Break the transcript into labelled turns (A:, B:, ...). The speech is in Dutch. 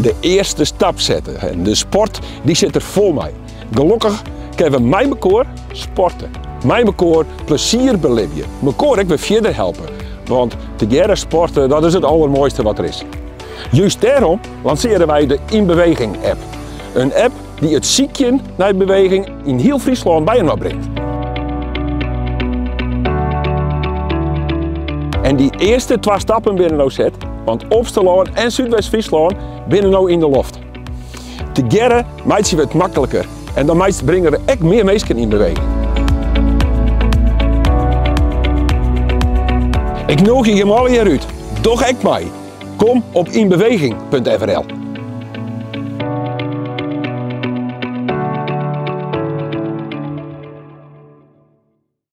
A: de eerste stap zetten. En de sport die zit er voor mij. Gelukkig kunnen we mij elkaar sporten. Mij elkaar plezier beleven. Mekaar ook weer verder helpen. Want te sporten, dat is het allermooiste wat er is. Juist daarom lanceren wij de In Beweging app. Een app die het ziekje naar beweging in heel Friesland bij je brengt. En die eerste 2 stappen binnen nou zet, want Opstelaan en Zuidwest-Friesland binnen nou in de loft. Together maakt ze het makkelijker en dan brengen er echt meer mensen in beweging. Ik nodig je allemaal hieruit. Doch ik mij. Kom op inbeweging.nl